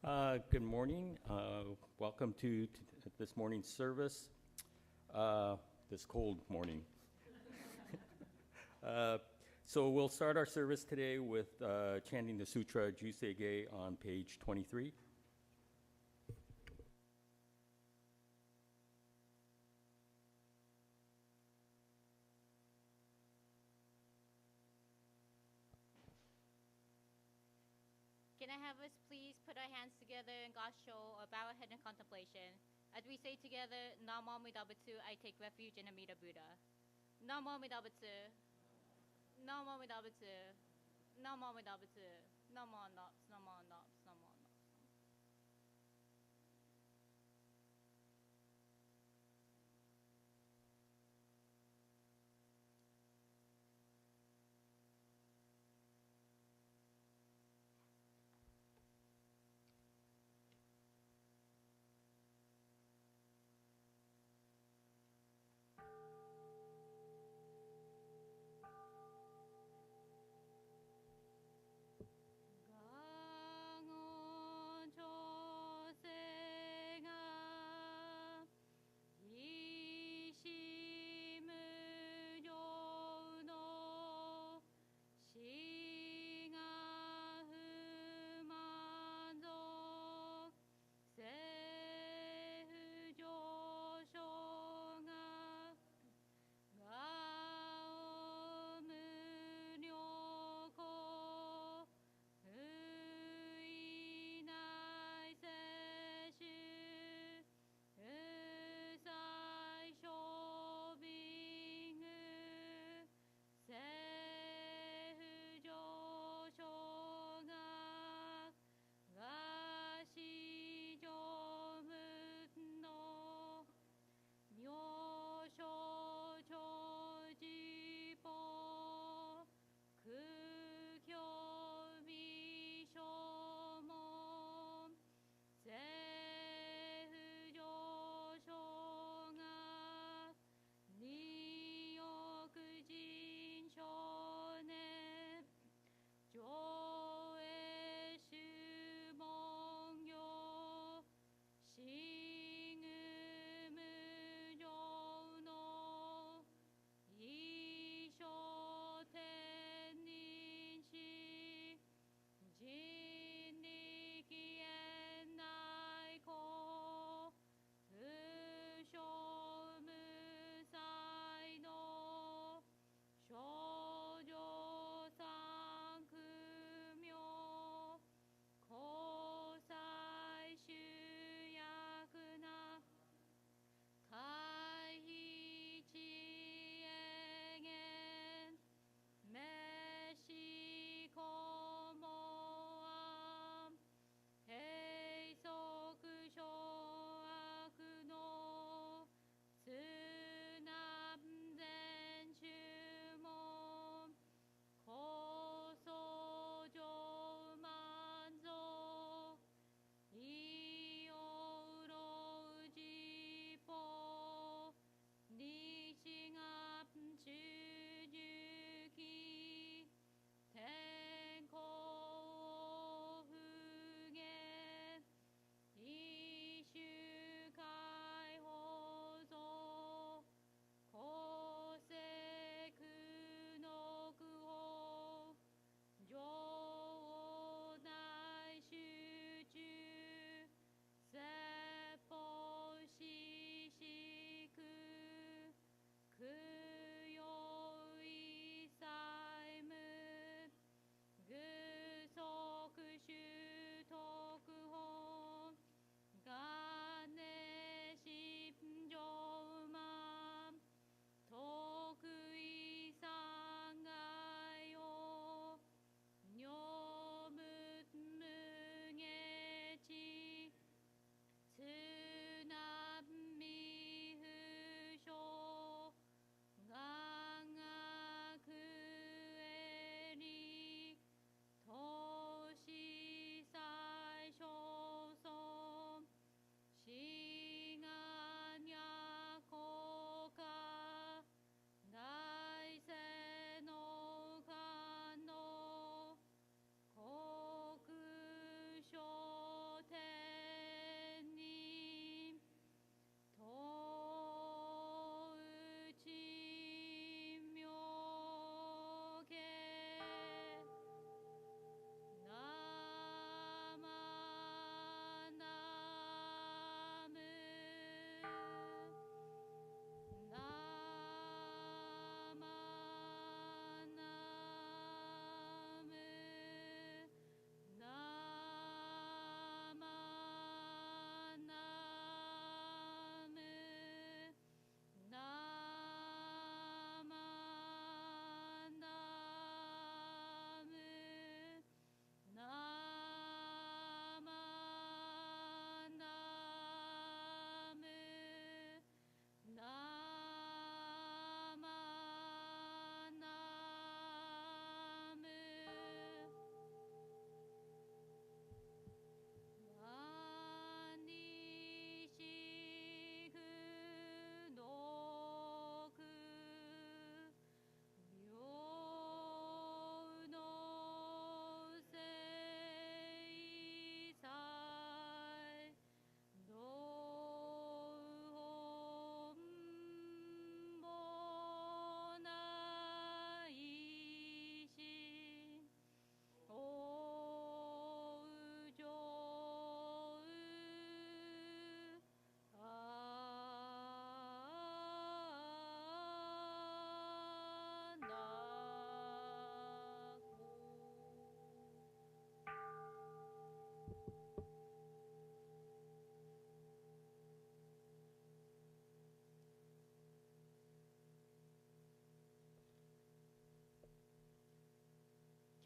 Good morning. Welcome to this morning's service, this cold morning. So we'll start our service today with chanting the Sutra Jusei on page 23. Can I have us please put our hands together in Gassho or bow our head in contemplation as we say together, Namo Amida Butsu, I take refuge in Amida Buddha. Namo Amida Butsu, Namo Amida Butsu, Namo Amida Butsu, Namo Nops, Namo Nops, Namo Nops.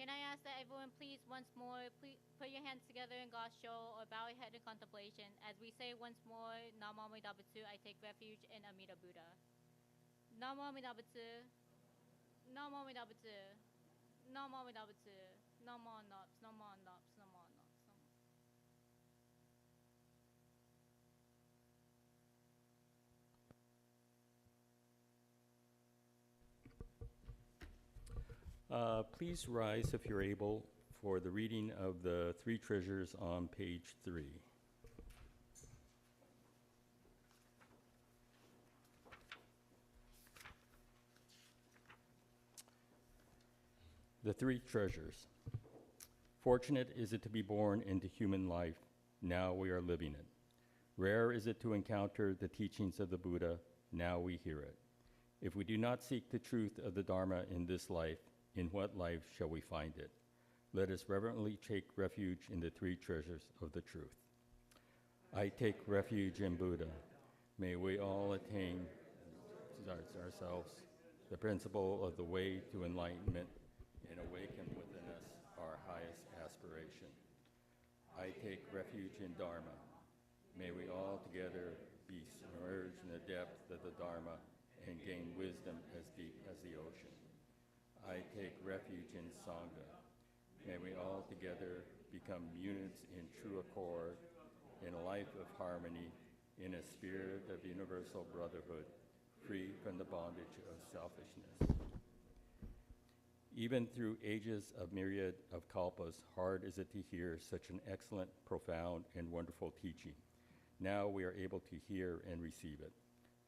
Can I ask that everyone please once more, please put your hands together in Gasho or bow your head in contemplation as we say once more, Namo Amida Butsu, I take refuge in Amida Buddha. Namo Amida Butsu, Namo Amida Butsu, Namo Amida Butsu, Namo Nops, Namo Nops, Namo Nops. Please rise if you're able for the reading of the three treasures on page 3. The three treasures. Fortunate is it to be born into human life. Now we are living it. Rare is it to encounter the teachings of the Buddha. Now we hear it. If we do not seek the truth of the Dharma in this life, in what life shall we find it? Let us reverently take refuge in the three treasures of the truth. I take refuge in Buddha. May we all attain ourselves the principle of the way to enlightenment and awaken within us our highest aspiration. I take refuge in Dharma. May we all together be submerged in the depths of the Dharma and gain wisdom as deep as the ocean. I take refuge in Sangha. May we all together become units in true accord, in a life of harmony, in a spirit of universal brotherhood, free from the bondage of selfishness. Even through ages of myriad of kalpas, hard is it to hear such an excellent, profound, and wonderful teaching. Now we are able to hear and receive it.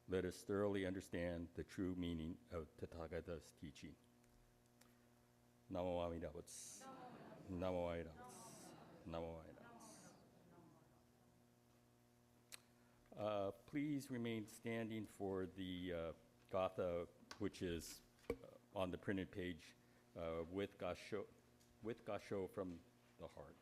Let us thoroughly understand the true meaning of Tathagata's teaching. Namo Amida Butsu. Namo Amida Butsu. Namo Amida Butsu. Please remain standing for the Gatha, which is on the printed page with Gasho from the heart.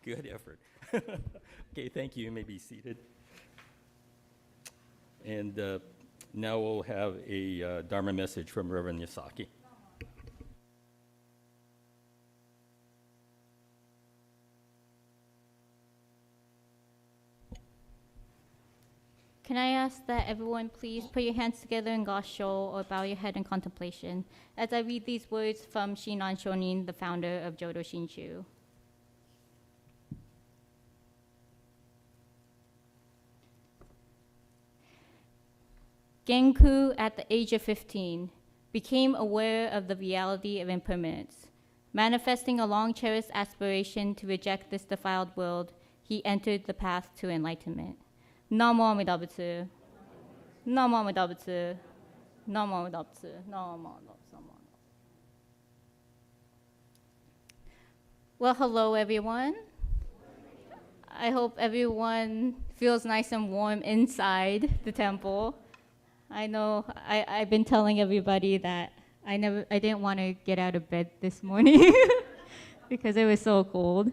Good effort. Okay, thank you. You may be seated. And now we'll have a Dharma message from Reverend Yasaki. Can I ask that everyone please put your hands together in Gosho or bow your head in contemplation as I read these words from Shinran Shonin, the founder of Jodo Shinshu. Genku, at the age of 15, became aware of the reality of impermanence. Manifesting a long-cherished aspiration to reject this defiled world, he entered the path to enlightenment. Namo Amida Butsu. Namo Amida Butsu. Namo Amida Butsu. Namo Amida Butsu. Well, hello, everyone. I hope everyone feels nice and warm inside the temple. I know I've been telling everybody that I didn't want to get out of bed this morning because it was so cold.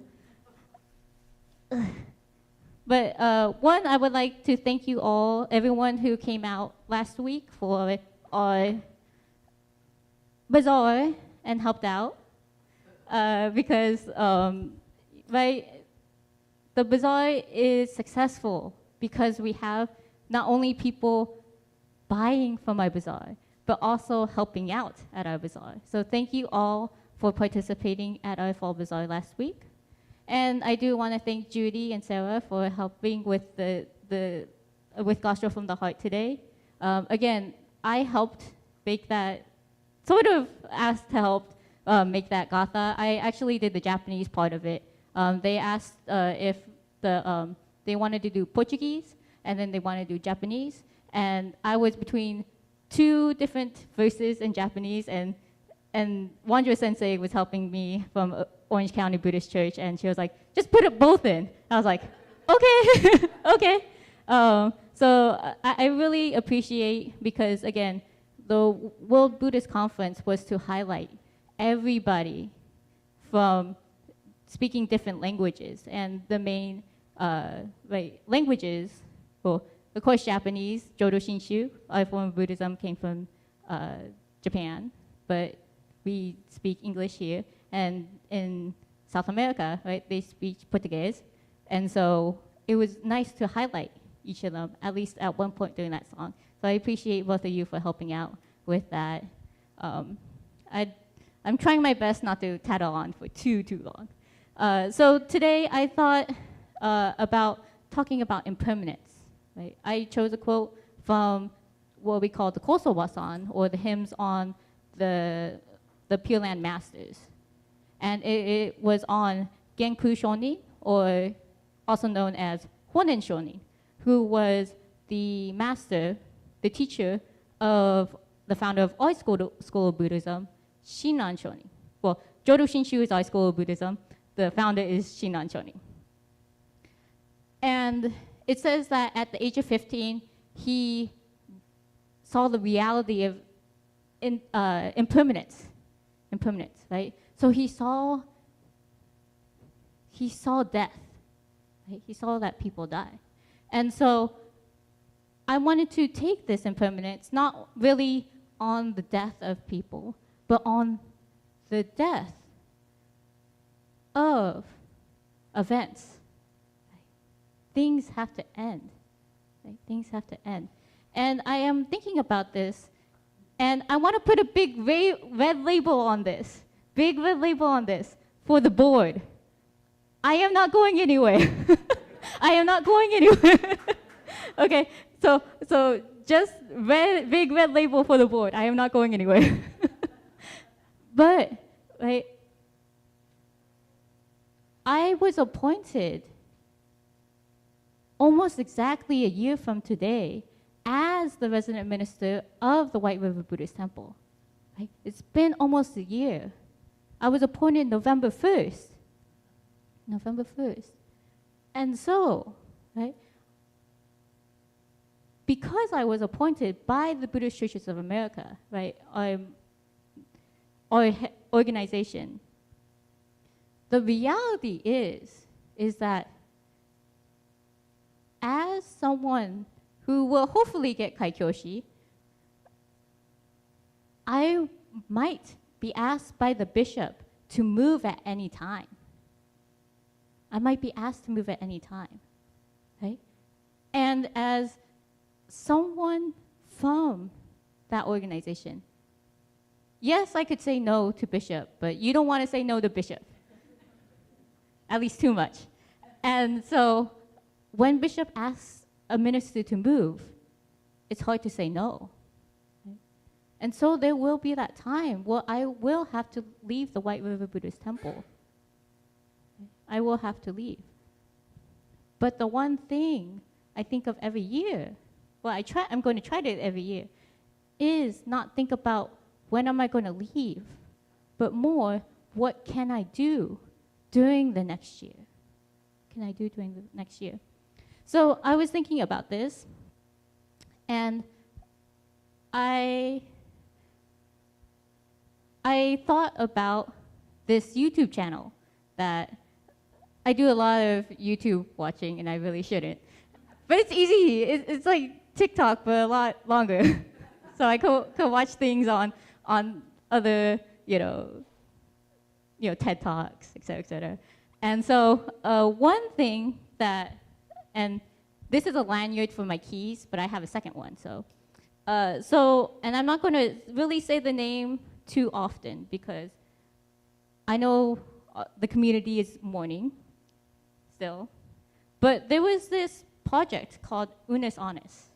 But one, I would like to thank you all, everyone who came out last week for our bazaar and helped out. Because the bazaar is successful because we have not only people buying from our bazaar, but also helping out at our bazaar. So thank you all for participating at our fall bazaar last week. And I do want to thank Judy and Sarah for helping with with Gosho from the Heart today. Again, I helped bake that, sort of asked to help make that gatha. I actually did the Japanese part of it. They asked if they wanted to do Portuguese, and then they wanted to do Japanese. And I was between two different verses in Japanese, and Wandra Sensei was helping me from Orange County Buddhist Church, and she was like, just put it both in. I was like, okay, okay. So I really appreciate, because again, the World Buddhist Conference was to highlight everybody from speaking different languages, and the main languages, well, of course, Japanese, Jodo Shinshu, our form of Buddhism came from Japan, but we speak English here. And in South America, right, they speak Portuguese. And so it was nice to highlight each of them, at least at one point during that song. So I appreciate both of you for helping out with that. I'm trying my best not to tattle on for too long. So today I thought about talking about impermanence. Right? I chose a quote from what we call the Koso Wasan, or the hymns on the Pure Land Masters. And it was on Genku Shonin, or also known as Honen Shonin, who was the master, the teacher of the founder of our school of Buddhism, Shinran Shonin. Well, Jodo Shinshu is our school of Buddhism. The founder is Shinran Shonin. And it says that at the age of 15, he saw the reality of impermanence, right? So he saw death, right? He saw that people die. And so I wanted to take this impermanence, not really on the death of people, but on the death of events. Things have to end. Right? Things have to end. And I am thinking about this, and I want to put a big red label on this. Big red label on this for the board. I am not going anywhere. I am not going anywhere. Okay, so just big red label for the board. I am not going anywhere. But, right, I was appointed almost exactly a year from today as the resident minister of the White River Buddhist Temple. Right? It's been almost a year. I was appointed November 1st. November 1st. And so, right, because I was appointed by the Buddhist Churches of America, right, our organization, the reality is is that as someone who will hopefully get Kaikyoshi, I might be asked by the bishop to move at any time. I might be asked to move at any time, right? And as someone from that organization, yes, I could say no to bishop, but you don't want to say no to bishop, at least too much. And so when bishop asks a minister to move, it's hard to say no. And so there will be that time where I will have to leave the White River Buddhist Temple. I will have to leave. But the one thing I think of every year, well, I'm going to try to every year, is not think about when am I going to leave, but more, what can I do during the next year? Can I do during the next year? So I was thinking about this, and I thought about this YouTube channel that I do a lot of YouTube watching, and I really shouldn't. But it's easy. It's like TikTok, but a lot longer. So I could watch things on other, TED Talks, et cetera, et cetera. And so one thing that, and this is a lanyard for my keys, but I have a second one. And I'm not going to really say the name too often because I know the community is mourning still. But there was this project called Unus Annus.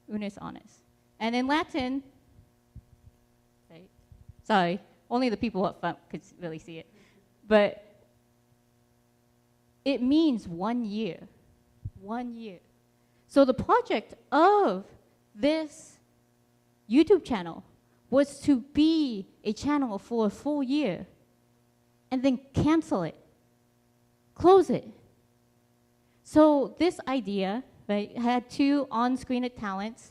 Unus Annus. And in Latin, right? Sorry, only the people up front could really see it. But it means 1 year. 1 year. So the project of this YouTube channel was to be a channel for a full year and then cancel it, close it. So this idea, right, had 2 on-screen talents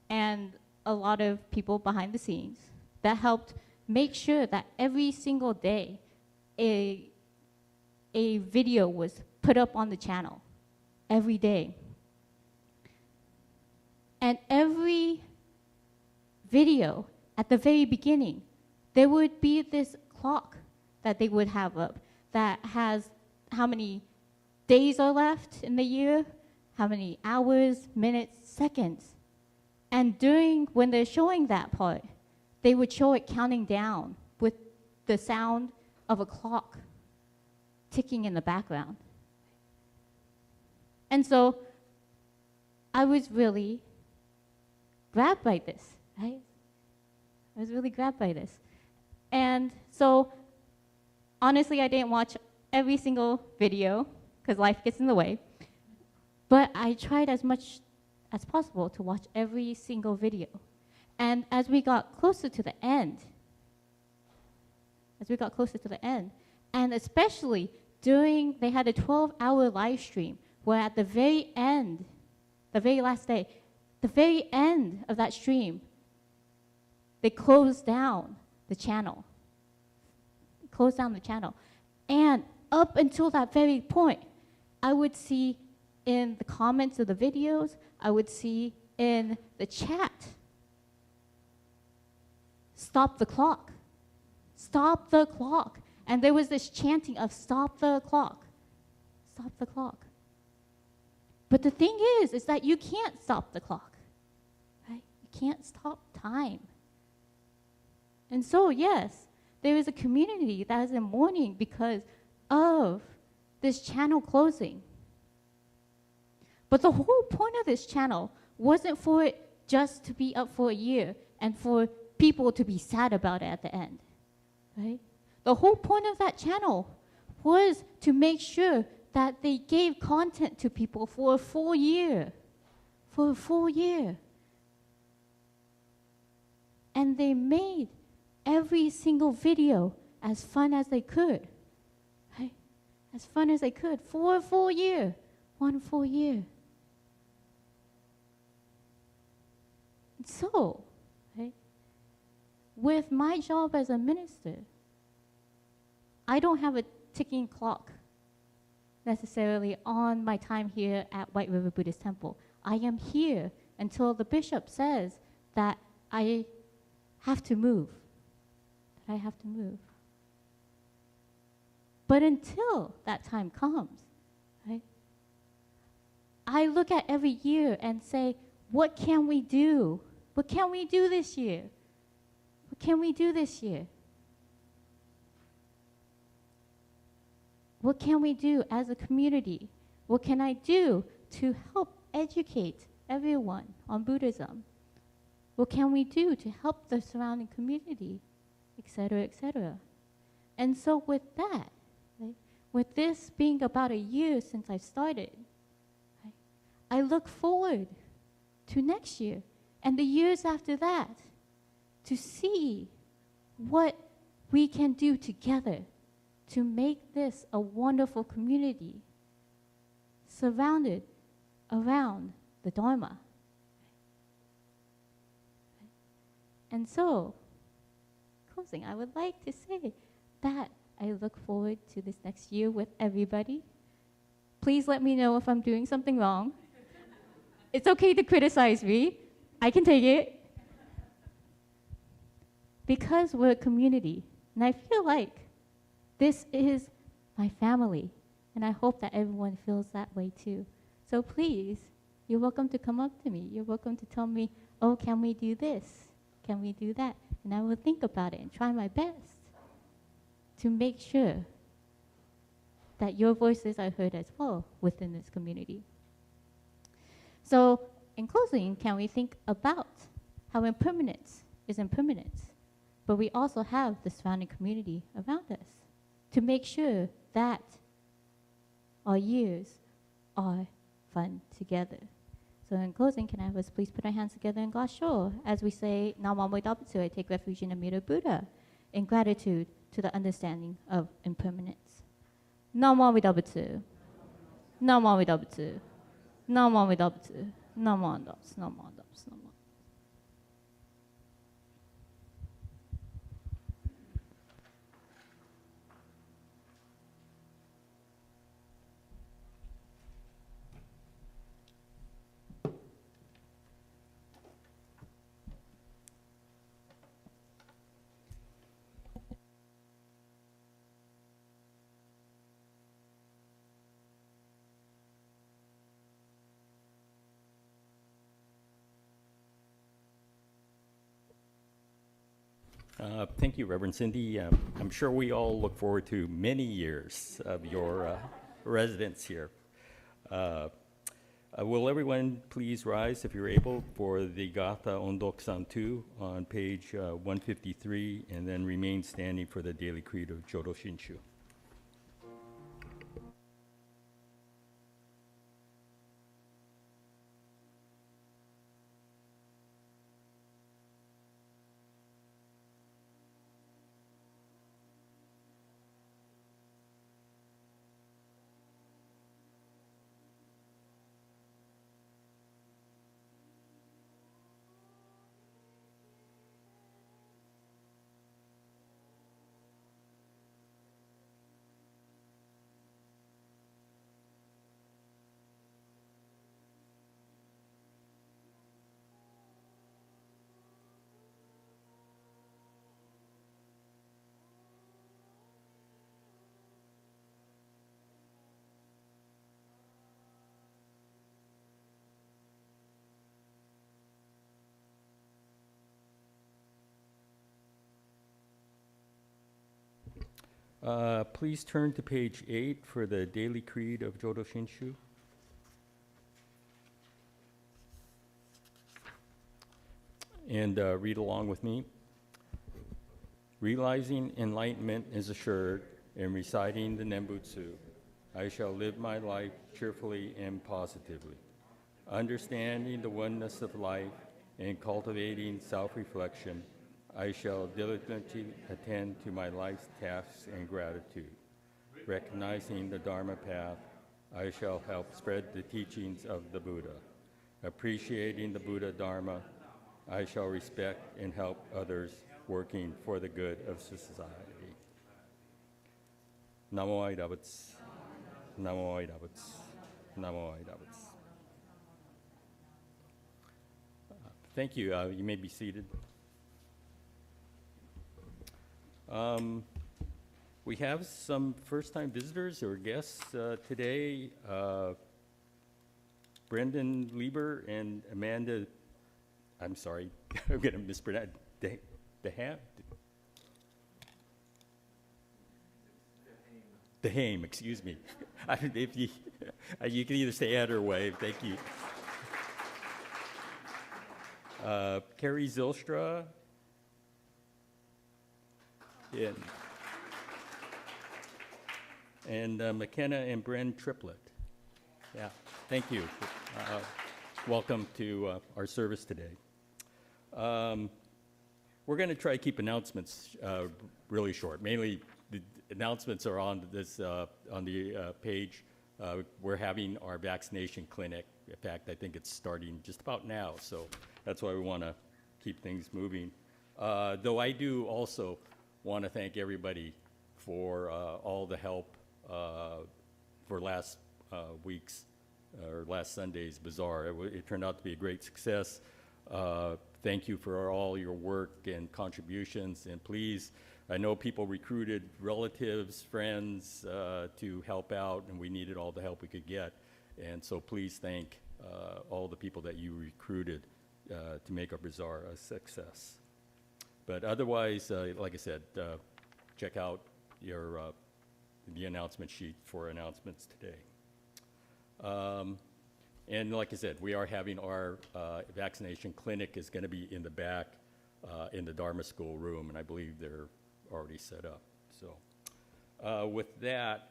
and a lot of people behind the scenes that helped make sure that every single day a video was put up on the channel, every day. And every video, at the very beginning, there would be this clock that they would have up that has how many days are left in the year, how many hours, minutes, seconds. And when they're showing that part, they would show it counting down with the sound of a clock ticking in the background. And so I was really grabbed by this, right? I was really grabbed by this. And so, honestly, I didn't watch every single video because life gets in the way. But I tried as much as possible to watch every single video. And as we got closer to the end, and especially they had a 12-hour live stream where at the very end, the very last day, the very end of that stream, they closed down the channel. And up until that very point, I would see in the comments of the videos, I would see in the chat, stop the clock. Stop the clock. And there was this chanting of stop the clock. Stop the clock. But the thing is that you can't stop the clock, right? You can't stop time. And so, yes, there is a community that is in mourning because of this channel closing. But the whole point of this channel wasn't for it just to be up for a year and for people to be sad about it at the end, right? The whole point of that channel was to make sure that they gave content to people for a full year. For a full year. And they made every single video as fun as they could. Right? As fun as they could for a full year. 1 full year. And so, right, with my job as a minister, I don't have a ticking clock necessarily on my time here at White River Buddhist Temple. I am here until the bishop says that I have to move. That I have to move. But until that time comes, right, I look at every year and say, what can we do? What can we do this year? What can we do this year? What can we do as a community? What can I do to help educate everyone on Buddhism? What can we do to help the surrounding community, etc., etc.? And so with that, right, with this being about a year since I started, right, I look forward to next year and the years after that to see what we can do together to make this a wonderful community surrounded around the Dharma. And so, closing, I would like to say that I look forward to this next year with everybody. Please let me know if I'm doing something wrong. It's okay to criticize me. I can take it. Because we're a community, and I feel like this is my family, and I hope that everyone feels that way too. So please, you're welcome to come up to me. You're welcome to tell me, oh, can we do this? Can we do that? And I will think about it and try my best to make sure that your voices are heard as well within this community. So in closing, can we think about how impermanence is impermanence, but we also have the surrounding community around us to make sure that our years are fun together. So in closing, can I have us please put our hands together in Gassho as we say, Namamo Dabutu, I take refuge in Amida Buddha, in gratitude to the understanding of impermanence. Namamo Dabutu, Namamo Dabutu, Namamo Dabutu, Namamo Dabutu, Namamo Dabutu, Namamo. Thank you, Reverend Cindy. I'm sure we all look forward to many years of your residence here. Will everyone please rise, if you're able, for the Gatha Ondoksan 2 on page 153, and then remain standing for the Daily Creed of Jodo Shinshu. Please turn to page 8 for the Daily Creed of Jodo Shinshu. And read along with me. Realizing enlightenment is assured in reciting the Nembutsu, I shall live my life cheerfully and positively. Understanding the oneness of life and cultivating self-reflection, I shall diligently attend to my life's tasks and gratitude. Recognizing the Dharma path, I shall help spread the teachings of the Buddha. Appreciating the Buddha Dharma, I shall respect and help others working for the good of society. Namo Aida Butsu. Namo Aidabutsu. Namo Aidabutsu. Thank you. You may be seated. We have some first-time visitors or guests today. Brendan Lieber and Amanda, I'm sorry, I'm going to mispronounce, DeHame, excuse me. If you can either say Ed or wave, thank you. Carrie Zylstra. And McKenna and Bren Triplett. Yeah, thank you. Welcome to our service today. We're going to try to keep announcements really short. Mainly, the announcements are on this on the page. We're having our vaccination clinic. In fact, I think it's starting just about now, so that's why we want to keep things moving. Though I do also want to thank everybody for all the help for last week's or last Sunday's bazaar. It turned out to be a great success. Thank you for all your work and contributions, and please, I know people recruited relatives, friends to help out, and we needed all the help we could get. And so please thank all the people that you recruited to make our bazaar a success. But otherwise, like I said, check out your the announcement sheet for announcements today. And like I said, we are having our vaccination clinic is going to be in the back in the Dharma School room, and I believe they're already set up. So with that,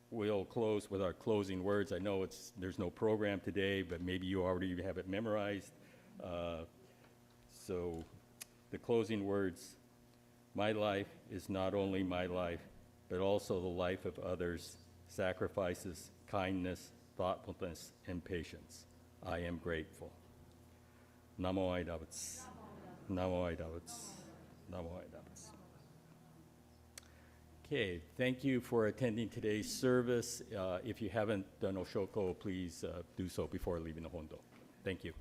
we'll close with our closing words. I know there's no program today, but maybe you already have it memorized. So the closing words, my life is not only my life, but also the life of others, sacrifices, kindness, thoughtfulness, and patience. I am grateful. Namo Aidabutsu. Namo Aidabutsu. Namo Aidabutsu. Okay, thank you for attending today's service. If you haven't done Oshoko, please do so before leaving the Hondo. Thank you.